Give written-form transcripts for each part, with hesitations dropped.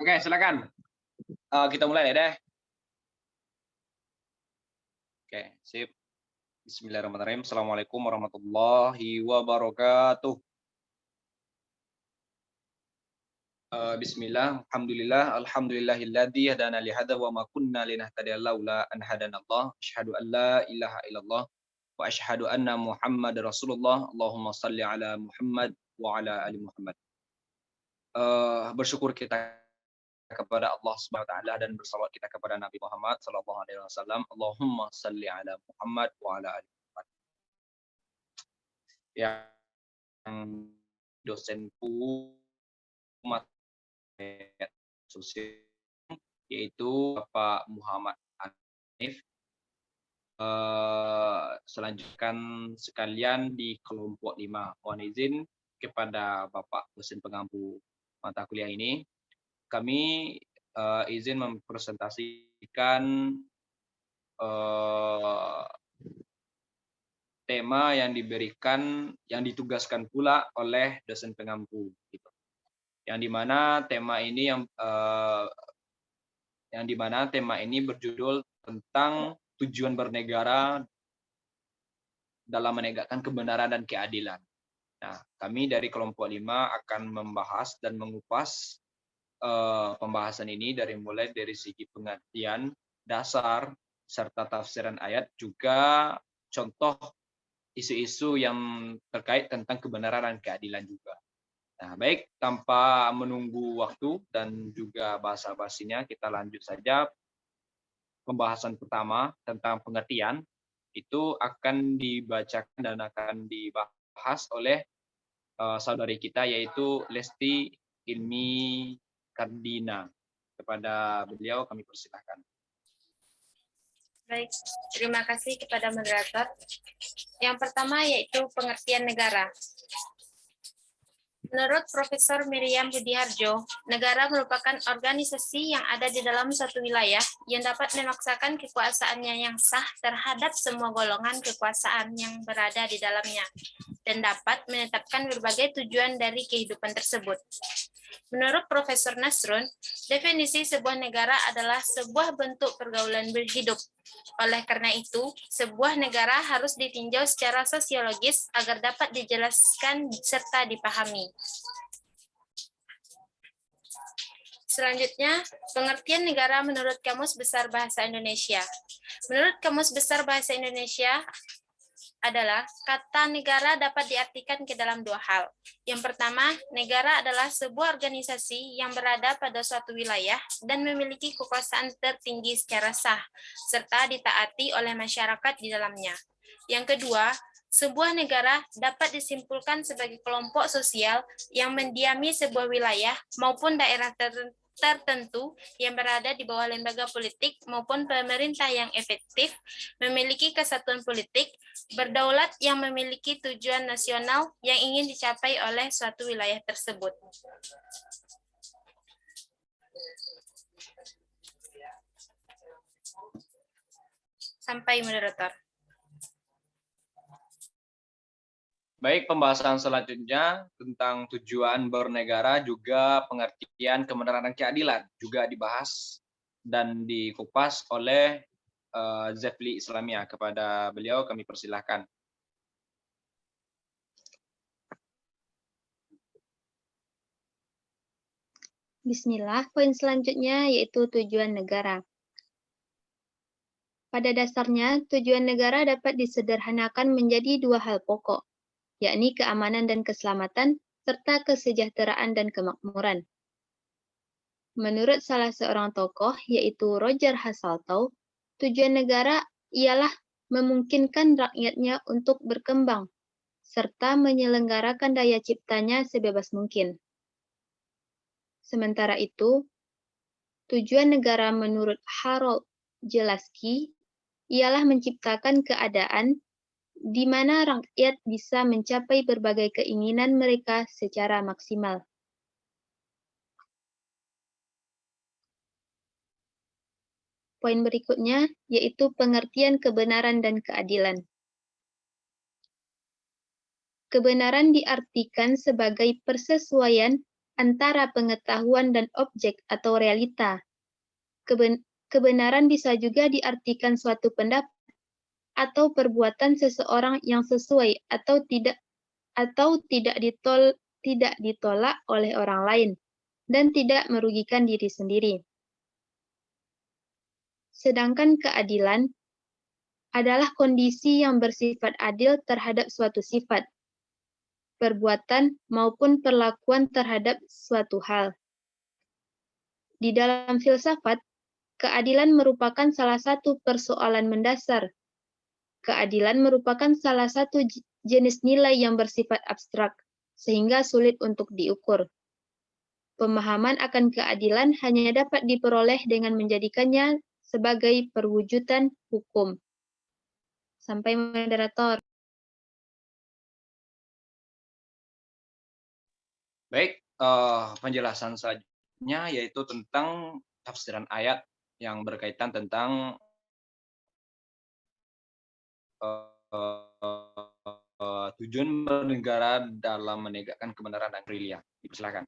Oke, silakan. Kita mulai ya deh. Oke, sip. Bismillahirrahmanirrahim. Assalamualaikum warahmatullahi wabarakatuh. Bismillah, alhamdulillah, alhamdulillahilladzi hadana li hadza wa ma kunna linahtadiya laula an hadanallah. Asyhadu an la ilaha illallah wa asyhadu anna Muhammadar Rasulullah. Allahumma shalli ala Muhammad wa ala ali Muhammad. Bersyukur kita kepada Allah Subhanahu wa taala dan bersalawat kita kepada Nabi Muhammad sallallahu alaihi wasallam. Allahumma shalli ala Muhammad wa ala ali Muhammad. Yang dosenku materi sosial yaitu Bapak Muhammad Hanif. Selanjutnya sekalian di kelompok 5, mohon izin kepada Bapak dosen pengampu mata kuliah ini. Kami izin mempresentasikan tema yang ditugaskan pula oleh dosen pengampu, gitu. Yang dimana tema ini berjudul tentang tujuan bernegara dalam menegakkan kebenaran dan keadilan. Nah, kami dari kelompok 5 akan membahas dan mengupas pembahasan ini mulai dari segi pengertian dasar serta tafsiran ayat, juga contoh isu-isu yang terkait tentang kebenaran dan keadilan juga. Nah, baik, tanpa menunggu waktu dan juga basa-basinya, kita lanjut saja. Pembahasan pertama tentang pengertian itu akan dibacakan dan akan dibahas oleh saudari kita, yaitu Lesti Ilmi Kardina. Kepada beliau kami persilahkan. Baik, terima kasih kepada moderator. Yang pertama yaitu pengertian negara. Menurut Profesor Miriam Budiharjo, negara merupakan organisasi yang ada di dalam suatu wilayah yang dapat memaksakan kekuasaannya yang sah terhadap semua golongan kekuasaan yang berada di dalamnya dan dapat menetapkan berbagai tujuan dari kehidupan tersebut. Menurut Profesor Nasrun, definisi sebuah negara adalah sebuah bentuk pergaulan berhidup. Oleh karena itu, sebuah negara harus ditinjau secara sosiologis agar dapat dijelaskan serta dipahami. Selanjutnya, pengertian negara menurut Kamus Besar Bahasa Indonesia. Menurut Kamus Besar Bahasa Indonesia, adalah kata negara dapat diartikan ke dalam dua hal. Yang pertama, negara adalah sebuah organisasi yang berada pada suatu wilayah dan memiliki kekuasaan tertinggi secara sah, serta ditaati oleh masyarakat di dalamnya. Yang kedua, sebuah negara dapat disimpulkan sebagai kelompok sosial yang mendiami sebuah wilayah maupun daerah tertentu yang berada di bawah lembaga politik maupun pemerintah yang efektif, memiliki kesatuan politik, berdaulat yang memiliki tujuan nasional yang ingin dicapai oleh suatu wilayah tersebut. Sampai moderator. Baik, pembahasan selanjutnya tentang tujuan bernegara, juga pengertian kebenaran dan keadilan juga dibahas dan dikupas oleh Zefli Islamia. Kepada beliau kami persilahkan. Bismillah, poin selanjutnya yaitu tujuan negara. Pada dasarnya, tujuan negara dapat disederhanakan menjadi dua hal pokok, yakni keamanan dan keselamatan, serta kesejahteraan dan kemakmuran. Menurut salah seorang tokoh, yaitu Roger Hasseltau, tujuan negara ialah memungkinkan rakyatnya untuk berkembang, serta menyelenggarakan daya ciptanya sebebas mungkin. Sementara itu, tujuan negara menurut Harold Jelaski ialah menciptakan keadaan di mana rakyat bisa mencapai berbagai keinginan mereka secara maksimal. Poin berikutnya yaitu pengertian kebenaran dan keadilan. Kebenaran diartikan sebagai persesuaian antara pengetahuan dan objek atau realita. Kebenaran bisa juga diartikan suatu pendapat atau perbuatan seseorang yang sesuai atau tidak ditolak oleh orang lain dan tidak merugikan diri sendiri. Sedangkan keadilan adalah kondisi yang bersifat adil terhadap suatu sifat, perbuatan, maupun perlakuan terhadap suatu hal. Di dalam filsafat, keadilan merupakan salah satu persoalan mendasar. Keadilan merupakan salah satu jenis nilai yang bersifat abstrak, sehingga sulit untuk diukur. Pemahaman akan keadilan hanya dapat diperoleh dengan menjadikannya sebagai perwujudan hukum. Sampai moderator. Baik, penjelasan selanjutnya yaitu tentang tafsiran ayat yang berkaitan tentang tujuan bernegara dalam menegakkan kebenaran dan keadilan. Silakan.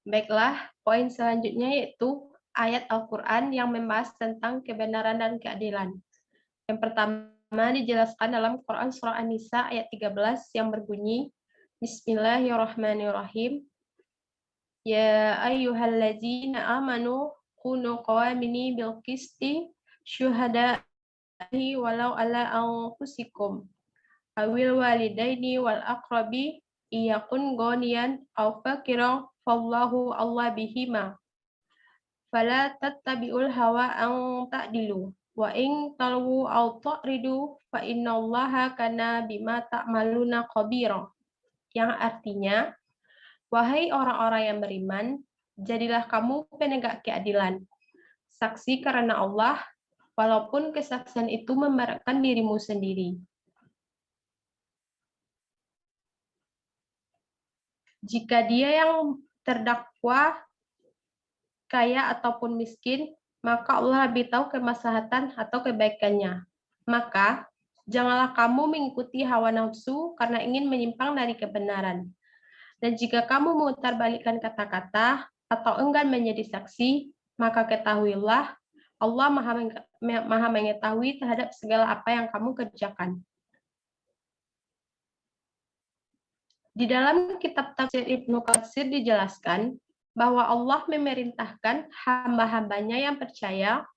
Baiklah, poin selanjutnya yaitu ayat Al-Quran yang membahas tentang kebenaran dan keadilan. Yang pertama dijelaskan dalam Quran Surah An-Nisa ayat 13 yang berbunyi, Bismillahirrahmanirrahim. Ya ayyuhalladzina amanu kunu qawamini bil qisti syuhada'i walau ala anfusikum awil walidaini wal aqrabi iyakun goniyan aw fakiran fallahu Allah bihima fala tattabi'ul hawa an ta'dilu wa in talwu aw ta'ridu fa innallaha kana bima ta'maluna khabira, yang artinya, wahai orang-orang yang beriman, jadilah kamu penegak keadilan, saksi karena Allah, walaupun kesaksian itu membarakkan dirimu sendiri. Jika dia yang terdakwa kaya ataupun miskin, maka Allah lebih tahu kemaslahatan atau kebaikannya. Maka, janganlah kamu mengikuti hawa nafsu karena ingin menyimpang dari kebenaran. Dan jika kamu memutarbalikkan kata-kata atau enggan menjadi saksi, maka ketahuilah Allah maha mengetahui terhadap segala apa yang kamu kerjakan. Di dalam kitab tafsir Ibnu Katsir dijelaskan bahwa Allah memerintahkan hamba-hambanya yang percaya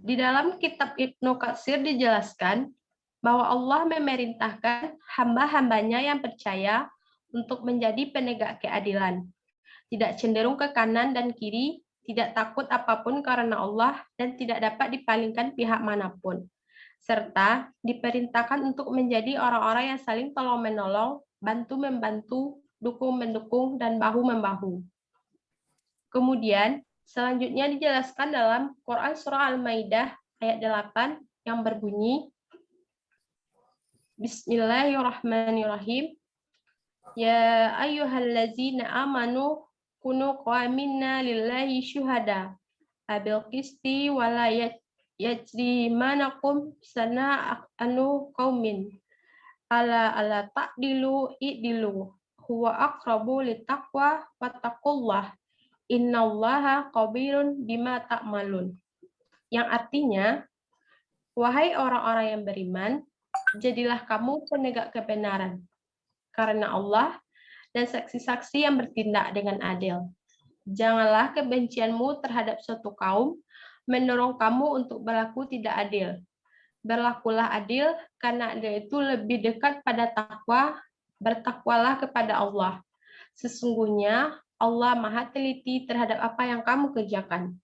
Di dalam kitab Ibnu Katsir dijelaskan bahwa Allah memerintahkan hamba-hambanya yang percaya untuk menjadi penegak keadilan, tidak cenderung ke kanan dan kiri, tidak takut apapun karena Allah, dan tidak dapat dipalingkan pihak manapun, serta diperintahkan untuk menjadi orang-orang yang saling tolong-menolong, bantu-membantu, dukung-mendukung, dan bahu-membahu. Kemudian, selanjutnya dijelaskan dalam Quran Surah Al-Maidah ayat 8 yang berbunyi, Bismillahirrahmanirrahim. Ya ayyuhallazina amanu kunu qawamina lillahi syuhada abil qisti wala yajrimanakum sana'anu qaumin ala ta'dilu i'dilu huwa aqrabu littaqwa wattaqullah innallaha khabirun bima ta'malun, yang artinya, wahai orang-orang yang beriman, jadilah kamu penegak kebenaran karena Allah dan saksi-saksi yang bertindak dengan adil. Janganlah kebencianmu terhadap suatu kaum mendorong kamu untuk berlaku tidak adil. Berlakulah adil karena adil itu lebih dekat pada takwa. Bertakwalah kepada Allah. Sesungguhnya Allah Maha teliti terhadap apa yang kamu kerjakan.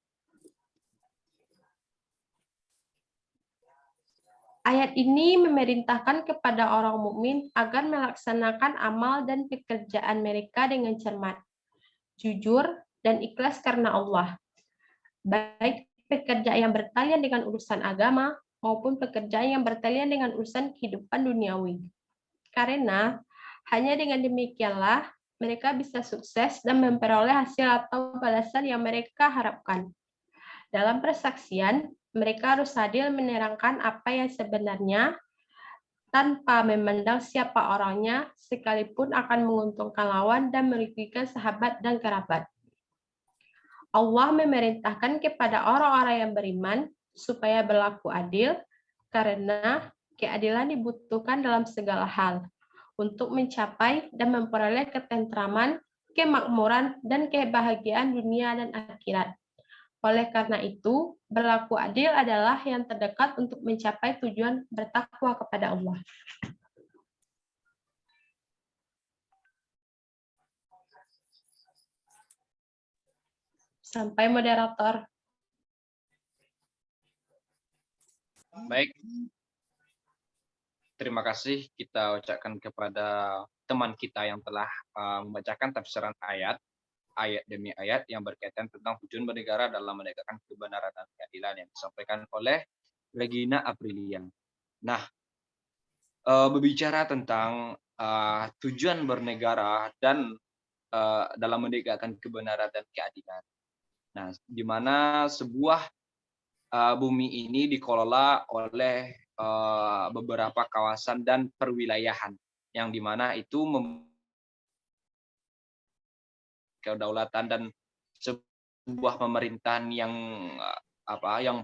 Ayat ini memerintahkan kepada orang mukmin agar melaksanakan amal dan pekerjaan mereka dengan cermat, jujur, dan ikhlas karena Allah, baik pekerjaan yang bertalian dengan urusan agama maupun pekerjaan yang bertalian dengan urusan kehidupan duniawi. Karena hanya dengan demikianlah mereka bisa sukses dan memperoleh hasil atau balasan yang mereka harapkan. Dalam persaksian, mereka harus adil menerangkan apa yang sebenarnya tanpa memandang siapa orangnya, sekalipun akan menguntungkan lawan dan merugikan sahabat dan kerabat. Allah memerintahkan kepada orang-orang yang beriman supaya berlaku adil, karena keadilan dibutuhkan dalam segala hal untuk mencapai dan memperoleh ketentraman, kemakmuran, dan kebahagiaan dunia dan akhirat. Oleh karena itu, berlaku adil adalah yang terdekat untuk mencapai tujuan bertakwa kepada Allah. Sampai moderator. Baik. Terima kasih kita ucapkan kepada teman kita yang telah membacakan tafsiran ayat demi ayat yang berkaitan tentang tujuan bernegara dalam menegakkan kebenaran dan keadilan yang disampaikan oleh Regina Aprilia. Nah, berbicara tentang tujuan bernegara dan dalam menegakkan kebenaran dan keadilan. Nah, di mana sebuah bumi ini dikelola oleh beberapa kawasan dan perwilayahan yang di mana itu kedaulatan dan sebuah pemerintahan yang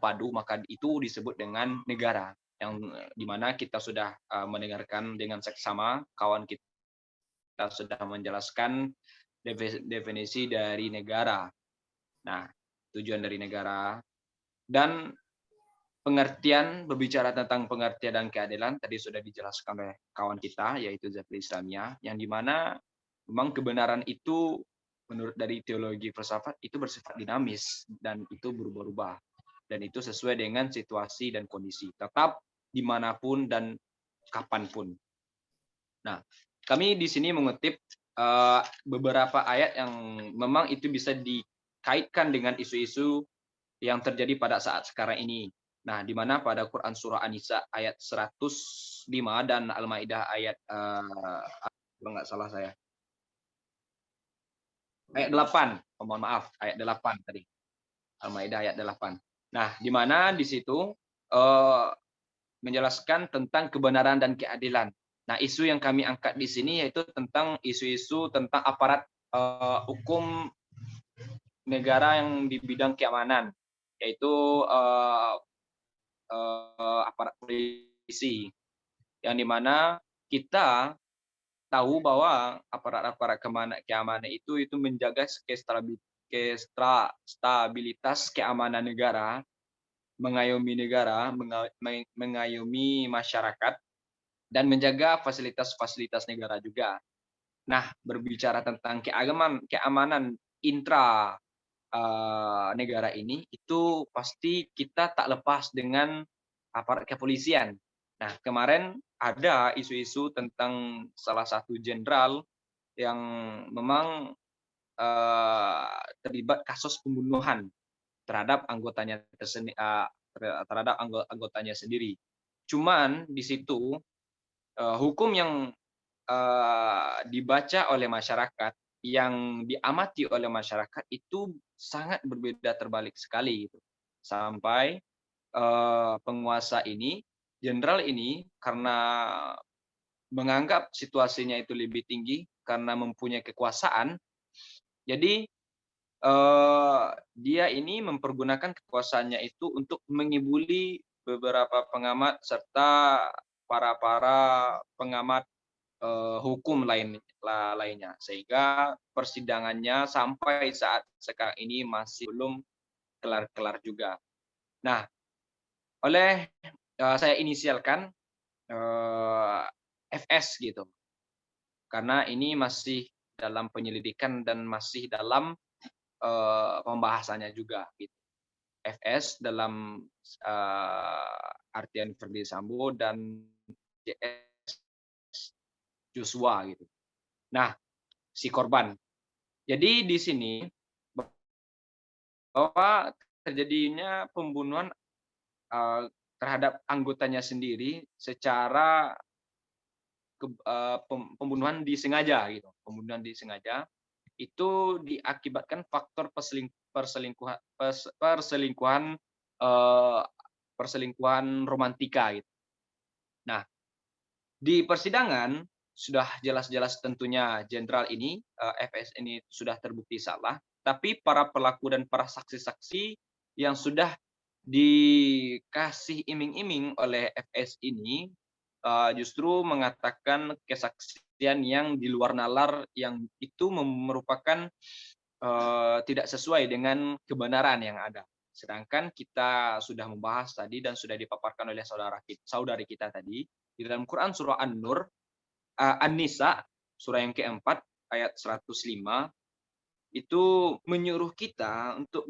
padu, maka itu disebut dengan negara, yang dimana kita sudah mendengarkan dengan seksama, kawan kita sudah menjelaskan definisi dari negara. Nah, tujuan dari negara dan pengertian, berbicara tentang pengertian dan keadilan tadi sudah dijelaskan oleh kawan kita yaitu Zafir Islamiyah, yang dimana memang kebenaran itu menurut dari teologi filsafat itu bersifat dinamis dan itu berubah-ubah, dan itu sesuai dengan situasi dan kondisi, tetap dimanapun dan kapanpun. Nah, kami di sini mengutip beberapa ayat yang memang itu bisa dikaitkan dengan isu-isu yang terjadi pada saat sekarang ini. Nah, di mana pada Quran surah An-Nisa ayat 105 dan Al-Maidah ayat kalau nggak salah saya ayat 8, mohon maaf, ayat 8 tadi. Al-Maidah ayat 8. Nah, di mana di situ menjelaskan tentang kebenaran dan keadilan. Nah, isu yang kami angkat di sini yaitu tentang isu-isu tentang aparat hukum negara yang di bidang keamanan, yaitu aparat polisi, yang dimana kita tahu bahwa aparat-aparat keamanan itu menjaga stabilitas keamanan negara, mengayomi negara, mengayomi masyarakat, dan menjaga fasilitas-fasilitas negara juga. Nah, berbicara tentang keamanan intra negara ini, itu pasti kita tak lepas dengan aparat kepolisian. Nah, kemarin ada isu-isu tentang salah satu jenderal yang memang terlibat kasus pembunuhan terhadap anggotanya sendiri. Cuman di situ hukum yang dibaca oleh masyarakat, yang diamati oleh masyarakat itu sangat berbeda, terbalik sekali gitu. Sampai penguasa ini, jenderal ini, karena menganggap situasinya itu lebih tinggi karena mempunyai kekuasaan, jadi dia ini mempergunakan kekuasaannya itu untuk mengibuli beberapa pengamat serta para pengamat hukum lainnya, sehingga persidangannya sampai saat sekarang ini masih belum kelar-kelar juga. Nah, oleh saya inisialkan FS gitu, karena ini masih dalam penyelidikan dan masih dalam pembahasannya juga gitu. FS dalam artian Ferdi Sambo dan JS Joshua gitu. Nah, si korban. Jadi di sini bahwa terjadinya pembunuhan terhadap anggotanya sendiri secara pembunuhan disengaja gitu. Pembunuhan disengaja itu diakibatkan faktor perselingkuhan romantika gitu. Nah, di persidangan sudah jelas-jelas tentunya jenderal ini, FS ini sudah terbukti salah, tapi para pelaku dan para saksi-saksi yang sudah dikasih iming-iming oleh FS ini justru mengatakan kesaksian yang di luar nalar, yang itu merupakan tidak sesuai dengan kebenaran yang ada. Sedangkan kita sudah membahas tadi dan sudah dipaparkan oleh saudari kita tadi di dalam Quran surah An-Nur, An-Nisa surah yang keempat ayat 105 itu menyuruh kita untuk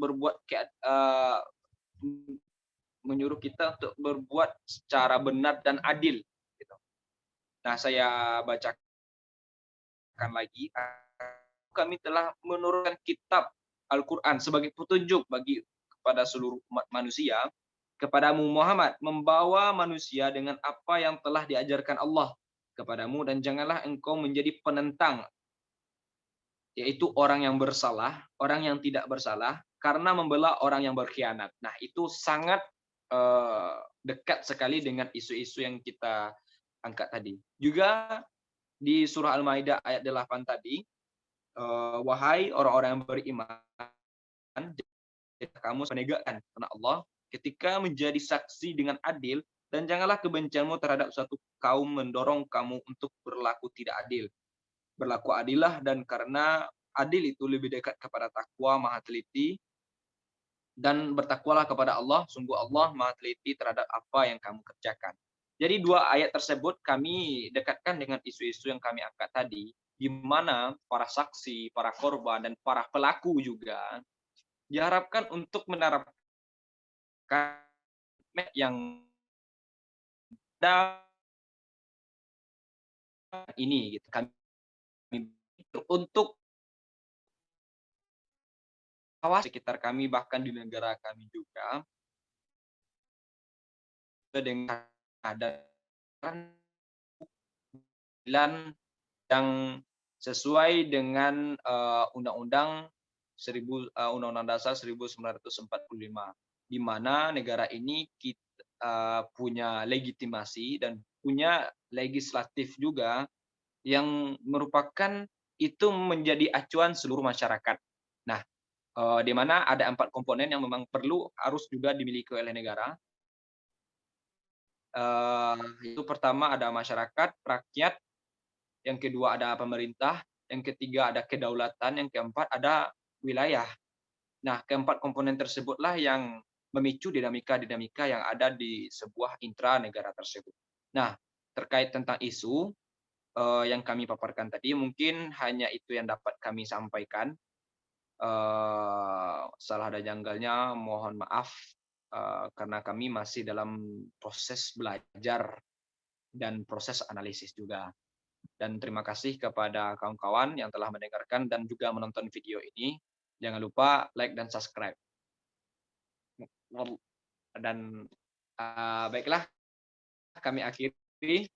berbuat secara benar dan adil. Gitu. Nah, saya bacakan lagi. Kami telah menurunkan kitab Al-Quran sebagai petunjuk kepada seluruh umat manusia, kepadamu Muhammad, membawa manusia dengan apa yang telah diajarkan Allah kepadamu, dan janganlah engkau menjadi penentang, yaitu orang yang bersalah, orang yang tidak bersalah, karena membela orang yang berkhianat. Nah, itu sangat dekat sekali dengan isu-isu yang kita angkat tadi. Juga di surah Al-Maidah ayat 8 tadi, wahai orang-orang yang beriman, kamu menegakkan karena Allah ketika menjadi saksi dengan adil, dan janganlah kebencianmu terhadap suatu kaum mendorong kamu untuk berlaku tidak adil. Berlaku adillah, dan karena adil itu lebih dekat kepada takwa, maha teliti, dan bertakwalah kepada Allah, sungguh Allah maha teliti terhadap apa yang kamu kerjakan. Jadi dua ayat tersebut kami dekatkan dengan isu-isu yang kami angkat tadi, di mana para saksi, para korban, dan para pelaku juga diharapkan untuk menerapkan yang ada ini gitu. Kami untuk awas sekitar kami, bahkan di negara kami juga, dengan ada yang sesuai dengan Undang-Undang Dasar 1945, di mana negara ini punya legitimasi dan punya legislatif juga yang merupakan itu menjadi acuan seluruh masyarakat. Nah, di mana ada 4 komponen yang memang harus juga dimiliki oleh negara. Itu pertama ada masyarakat, rakyat, yang kedua ada pemerintah, yang ketiga ada kedaulatan, yang keempat ada wilayah. Nah, keempat komponen tersebutlah yang memicu dinamika-dinamika yang ada di sebuah intra negara tersebut. Nah, terkait tentang isu yang kami paparkan tadi, mungkin hanya itu yang dapat kami sampaikan. Salah ada janggalnya, mohon maaf, karena kami masih dalam proses belajar dan proses analisis juga. Dan terima kasih kepada kawan-kawan yang telah mendengarkan dan juga menonton video ini. Jangan lupa like dan subscribe. Dan baiklah, kami akhiri.